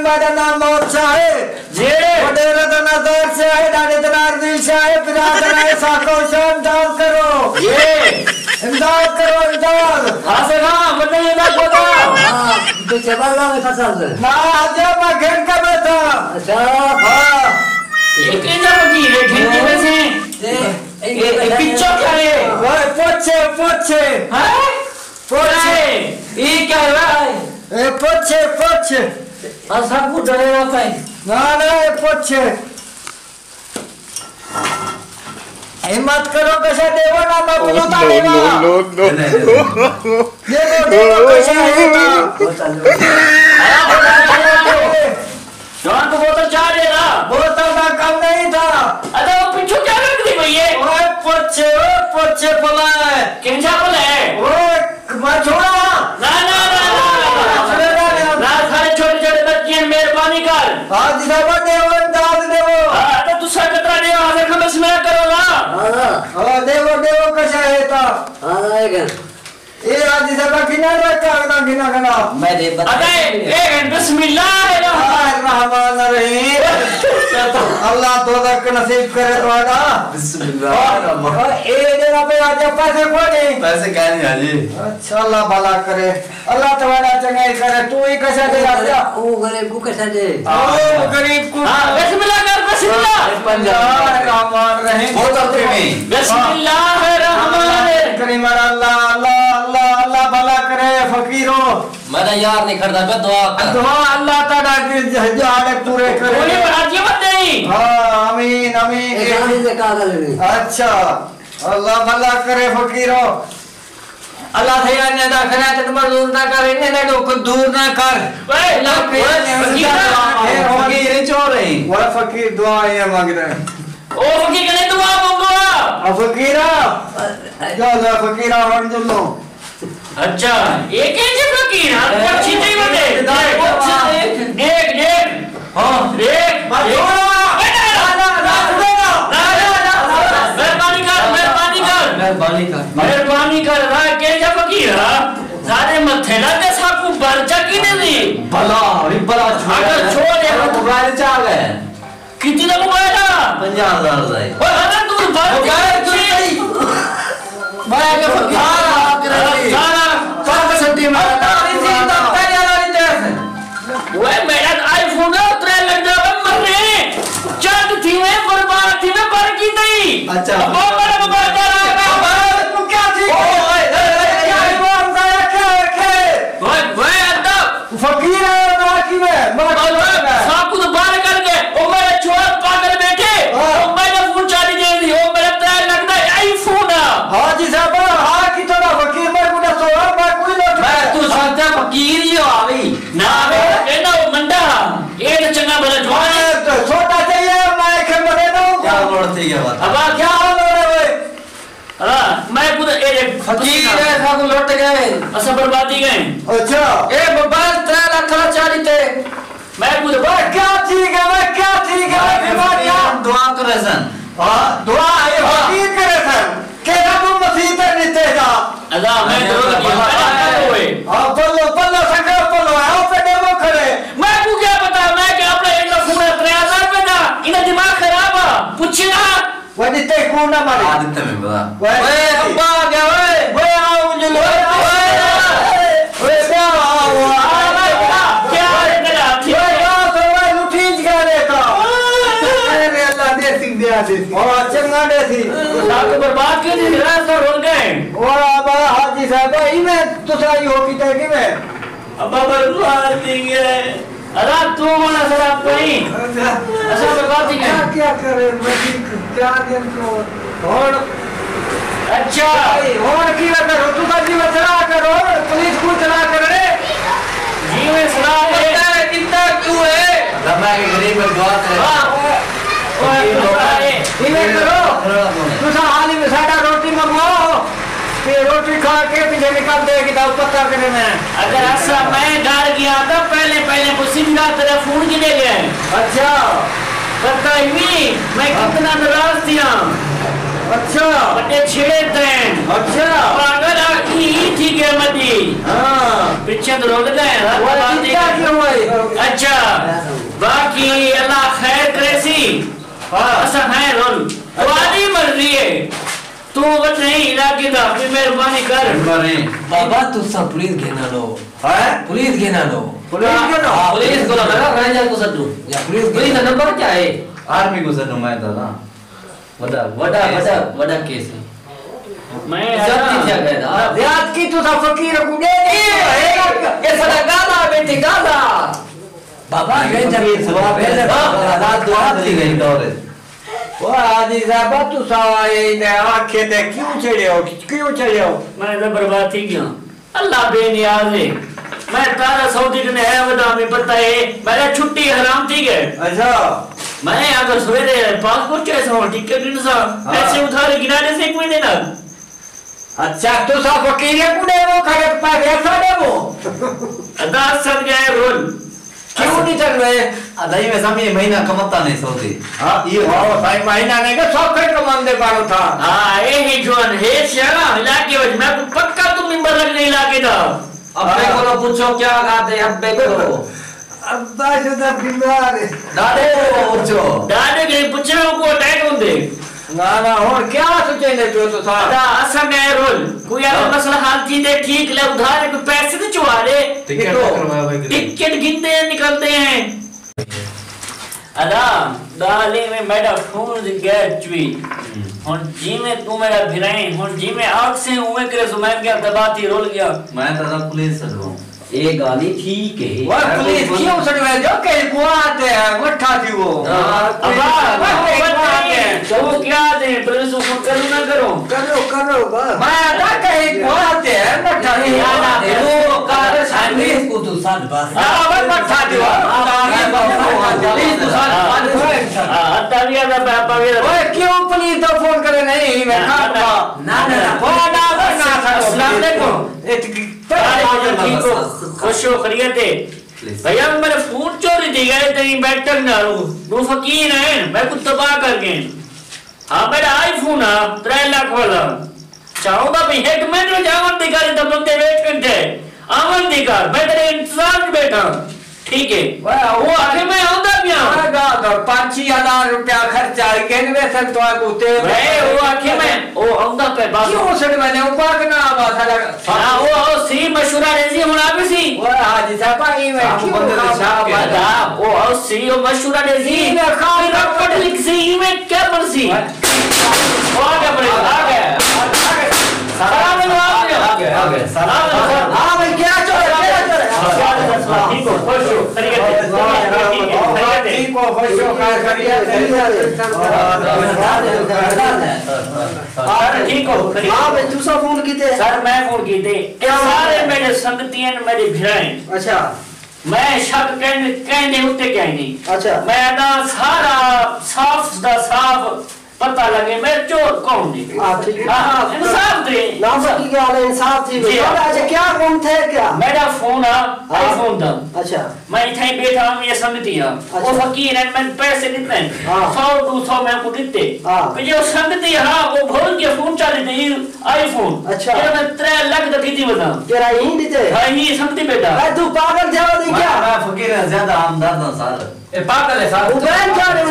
मेरा नाम मोहम्मद शाह जी वडेरा नजर से है डाले दलार दिल से है बिरादर है साको शाम दान करो ये इमदाद करो इमदाद हासिल बंदे ये ना बोला हां तो चबला में फंसा है ना आज मैं घेर का बैठा अच्छा हां ये किधर होगी ये घेर में से ये पिक्चर क्या है वो पोछे हैं पोछे ये क्या है ए पोछे असा को डरेगा भाई ना पोछे हिम्मत करो कैसे देवो ना मैं बोलता देगा देखो कैसे है जॉन को बोतल चाह दे ना बोतल का कम नहीं था अरे वो पीछे क्या कर दी भैया ओए पोछे पला है किंजा पला है ओए मैं छोड़ा ना सारे छोटे बच्चे मेहरबानी कर आज देवो देवो हां तो तू सकतरा देव आज खमस में करो ना हां देवो कैसा है ता हां ये आज सब किनारे करना मैं दे बता अबे बिस्मिल्लाहिर्रहमानिर्रहीम अल्लाह तौफीक नसीब करे तुम्हारा बिस्मिल्लाह ए देना पे आज पैसे क्या नहीं हाजी अच्छा अल्लाह भला करे अल्लाह तुम्हारा चंगाई करे तू ही कैसा दे राजा ओ गरीब को कैसा दे ओ गरीब को बिस्मिल्लाह कर बिस्मिल्लाह बहुत प्रेमी बिस्मिल्लाहिर्रहमानिर्रहीम अल्लाह भला करे फकीरों मेरा यार नहीं करता बे दुआ अल्लाह ताला की हालत पूरे करे बोले राजी मत नहीं हां आमीन गाड़ी से कागज ले अच्छा अल्लाह भला करे फकीरों अल्लाह थे ने ना करे तो मजदूर ना करे ने को दूर ना कर अल्लाह फकीर चोर है वो फकीर दुआ ये मांग रहे हैं ओ फकीर कने दुआ मांगो फकीरा जा फकीरा हट चलो अच्छा एक कैसे फकीर हां चीते बते देख हां देख मेहरबानी कर रहा कैसे फकीर सारे मथे लगे साकू बरचा किने दी भला छोड़ दे मोबाइल चाल है कितनी का मोबाइल है 50,000 का है अरे तू मोबाइल मैं के फकीर सारा सट्टी मारा वो मेरा आईफोन है उतरे लग जावे मरने चांद थी में बर्बाद थी में पर की नहीं अच्छा वो बड़ा मोबाइल का तू क्या थी ओए क्या वो अंदर के ओए अंदर फकीर है बाकी में सब कुछ बाहर करके ओ मेरे छोर पागल बैठे ओ मैंने फोन चाली दे दी ओ मेरा ट्रायल लगता है आईफोन हां जी साहब हां की तरह फकीर मैं गुना सो मैं कोई ना मैं तू सांता फकीर ही हो आवी ना कहना वो मंडा ये तो चंगा भला जवान तो छोटा चाहिए मैं के मरे दूं क्या बोलती है बात अब क्या हो रहा है हां मैं खुद ए फकीर है सब लौट गए असा बर्बादी गए अच्छा ए मोबाइल 3 लाख का चाली थे मैं खुद क्या ठीक है बीमारियां दुआ करे सन हां दुआ है फकीर करे सन के रब मसीह ने तेजा अल्लाह मैं तो हां पल्लो संग पल्लो आओ पे डेमो खड़े मैं को क्या पता मैं के अपने इतना पूरा 3000 पे ना इना दिमाग खराब है पूछना वदी ते कौन ना मारे आदित्य में बता ओए अब्बा क्या ओए आओ जलो ओए क्या है तेरा ठीक तो मैं लुठीज का देखा अरे अल्लाह दे सिंह दे दे और चंगा दे थी लाख बर्बाद क्यों नहीं रास्ता रोल गए और अब हाजी साहब ई में तो सही हो की थे कि मैं अब बर्बाद देंगे अरे तू बोला सर आप कहीं ऐसा बर्बाद देंगे क्या करे मैं क्या दिन को और अच्छा और की करो तू का जीवन चला करो पुलिस को चला कर रे जीवन चला है कितना क्यों है मैं गरीब दुआ करे ओए करो तू सा हाल में साडा रोटी मंगवाओ के रोटी खा के पीछे निकाल दे कि दाव पत्ता करने में अगर ऐसा मैं घर गया तो पहले को सिंगा तेरा फोन की ले गए अच्छा पता ही मैं कितना नाराज था अच्छा बड़े छिड़े थे अच्छा पागल आखी ठीक है मती हां पीछे तो रोक दे वो क्या क्यों है अच्छा असा है रोल तो आदि मर्जी है तू बस नहीं इलाके दा मेहरबानी कर बाबा तू सब पुलिस घेना लो है पुलिस घेना लो पुलिस को लगा रंजन को सदू या पुलिस का नंबर क्या है आर्मी को सदू मैं दादा वड़ा केस है मैं जल्दी क्या कहता रियाज की तू सब फकीर को दे ये सदा गाला बेटी गाला बाबा रेंजर सवाब है रात दो थी गई दौरे वो आदि साहब तू सवाए ने आंखें दे क्यों चढ़े हो मैं तो बर्बाद थी गया अल्लाह बेनियाज है मैं तारा सऊदी ने है वदा में पता है मेरा छुट्टी हराम थी गए अच्छा मैं अगर सवेरे पासपोर्ट कैसे हो टिकट नहीं सा ऐसे उधार गिराने से कोई देना अच्छा तू सब फकीर को दे वो खड़े पा ऐसा दे वो अदा सद गए रोल क्यों नहीं चल रहे अदाई में समय महीना कमाता नहीं सऊदी हां ये हो भाई महीना नहीं के सब खड़े कमाने पारो था हां ये ही जोन है शाला इलाके में मैं पक्का तुम नंबर लगने इलाके दा अब्बे को पूछो क्या खाते अब्बे को अब्बा जुदा बीमार है दादे को पूछो दादे के पूछो को अटैक होंदे ना और क्या सोचे ने तो था अदा असा गए रोल कोई अगर मसला हाल थी दे ठीक ले उधार के पैसे तो चुरा ले टिकट गिनते हैं निकलते हैं अदा दाले में मेरा फोन गया चुई हुन जी में तू मेरा भिराई हुन जी में आग से उमे करे सुमैन क्या दबाती रोल गया मैं दादा पुलिस सदू ये गाली ठीक है वो पुलिस क्यों सड़वे जो के गुआते हैं मठा थी वो अबा तो क्या दे पुलिस को करो ना करो बस मैं आधा कहीं गुआते हैं मठा थी वो कार शादी को तो साथ बस हां मठा थी ओए क्यों पुलिस तो फोन करे नहीं मैं खाता ना अस्सलाम वालेकुम खुश हो खैरियत है भैया मेरे फोन चोरी थी गए तेरी बैठक ना वो फकीर है मैं कुछ तबाह कर गए हां मेरा आईफोन है 3 लाख वाला चाहूंगा भी एक मिनट में जावन दिखारी तब बंदे वेट करते आवन दिखार मैं तेरे इंतजार में बैठा ठीक है वो आगे मैं आऊंगा भी तो 5,000 रुपया खर्चा केन में सर तो आते वो आगे मैं वो आऊंगा पे बात क्यों सर मैंने ऊपर ना आवाज हां वो सी मशवरा रेजी होना भी सी वो हाजी साहब आई में क्यों बता वो सी मशवरा रेजी खाली रपट लिख सी में क्या पड़सी वो आगे बढ़ेगा आगे सलाम आगे सलाम हां भाई क्या चल ठीक हो खुश हो खैरियत है ठीक हो खुश हो खैरियत है ठीक हो हां भाई तू सब फोन कीते सर मैं फोन कीते सारे मेरे संगतियां मेरे भिराए अच्छा मैं शक कहने उते क्या नहीं अच्छा मैं ना सारा साफ दा साफ पता लगे मैं चोर कौन नहीं हां ठीक है हां इंसाफ दे ना की क्या इंसाफ थी अच्छा क्या कौन थे क्या मेरा फोन आईफोन था अच्छा मैं इथे बैठा हूं ये संगति है वो फकीर है मैं पैसे देते हैं 100 200 मैं को देते फिर जो संगति हां वो भूल के फोन चाली थी आईफोन अच्छा ये मैं 3 लाख तक दी बता तेरा ही देते हां ये संगति बेटा तू पागल थे नहीं क्या मैं फकीर है ज्यादा आमदार ना सार ए पागल है साहब उबैन क्या रे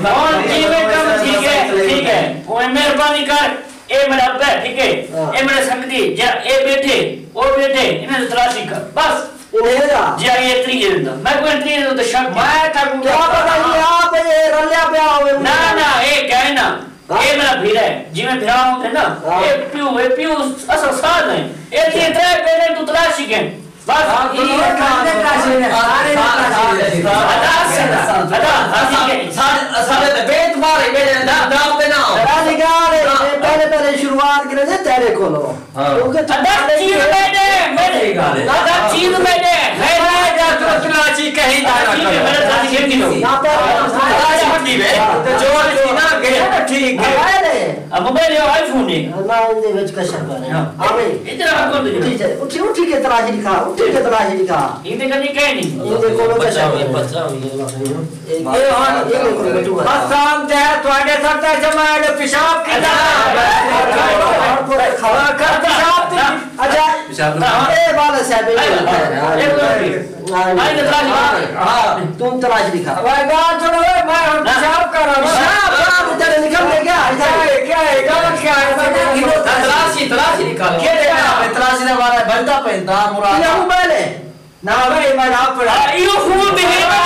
और जी में कम ठीक है वो मेहरबानी कर ए मेरा अब्बा ठीक है ए मेरे संगति जा ए बैठे वो बैठे इन्हें तलाशी कर बस इन्हें जा जी ये ट्री है मैं कोई ट्री है तो शक मैं कर क्या पता ये आप ये रल्ला पे आओ ना ये क्या है ना ये मेरा भीड़ है जी में भिड़ा हूं ना ये पियो असल साथ है ये तीन तरह पहले तू तलाशी के बस ये कांदे काशी ने सारे बेट मारे मेरे दाव पे ना राजगार पहले शुरुआत करे थे तेरे को लो क्योंकि चीज में दे तुलाची कहीं मेरे साथ खेल की लो ठीक है अब मोबाइल आईफोन है ना इंदे विच कशर करे आवे इतना कर दे ठीक है उठी के तलाशी लिखा उठी के तलाशी लिखा इनके कहीं कहीं नहीं ये देखो बचाओ ये हां ये देखो बेटू आसाम ते ਤੁਹਾਡੇ ਸਰਤਾ ਜਮਾਲੇ ਪਿਸ਼ਾਬ ਕੀਤਾ खड़ा कर पिशाब अच्छा ए वाला साहब तुम तलाश लिखा भाई गाल छोड़ो मैं पिशाब करो पिशाब तेरे निकल गया क्या है क्या है तलाशी निकालो क्या देखा तलाशी ने मारा बनता पैदा मुराद ये मोबाइल है ना भाई मैं आप पड़ा यो खून बिहेगा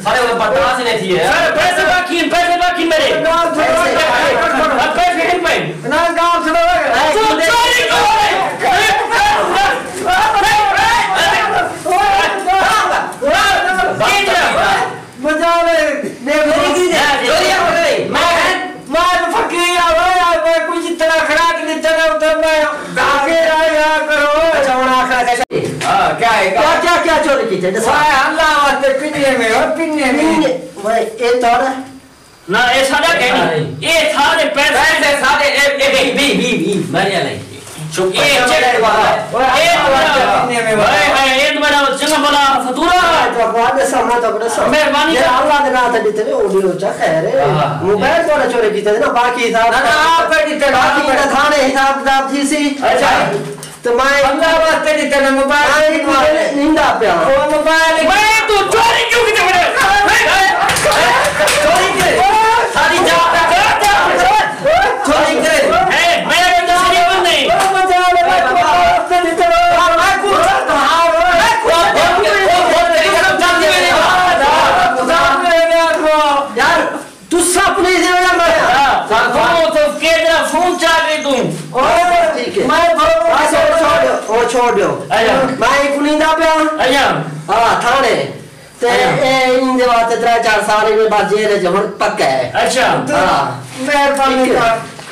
सारे वो पटास नहीं थी है पैसे बाकी मेरे पैसे नहीं पाए ना गांव सुनो चोरी मजा ले मैं फकीर आया मैं कुछ इतना खराब नहीं चला तो मैं भागे आया करो चौड़ा खड़ा कैसे हां क्या है क्या चोरी की थे अल्लाह वास्ते पिन्ने में मैं ये तोड़ा ना ये सारा कहनी ये सारे पैसे सारे बी बढ़िया नहीं चुप ये चेक वाला ये बड़ा चंगा बड़ा फतूरा तो वादे सामने तो बड़ा सब मेहरबानी ये अल्लाह के नाम से दिते ऑडियो चेक है रे मोबाइल तोड़ा चोरी की थे ना बाकी हिसाब ना आप दिते बाकी का थाने हिसाब किताब थी सी अच्छा तो मैं अल्लाह वास्ते दिते ना मोबाइल नींदा पे वो मोबाइल मैं तो चोरी क्यों की बड़े चोरी करे सारी चोरी करे है मेरे तो सही बंद नहीं यार तू सपने से फोन चाह रही तुम ठीक है मैं छोड़ दो मैं कुनिंदा पे अच्छा हां थाने ते ए इंदे वास्ते 3-4 साल में बाद जेल जमन पक्का है अच्छा हां मेहरबानी कर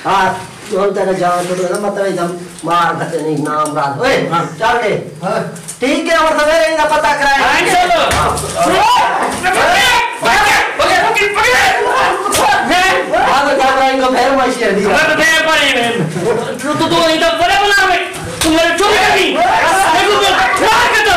हां जोन तेरा जान तो ना मतलब एकदम मार खते नहीं नाम रात ओए चल दे ठीक है और सवेरे इनका पता कराए हां तो क्या इनको फेर मशीन दी तू इधर बड़े बना में तुम मेरे चोरी करी देखो क्या करता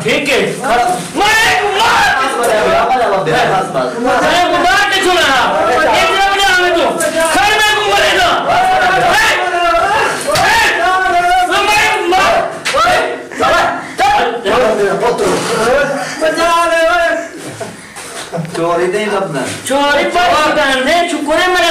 ठीक है चोरी नहीं लगना चोरी पर चुकुरे मेरे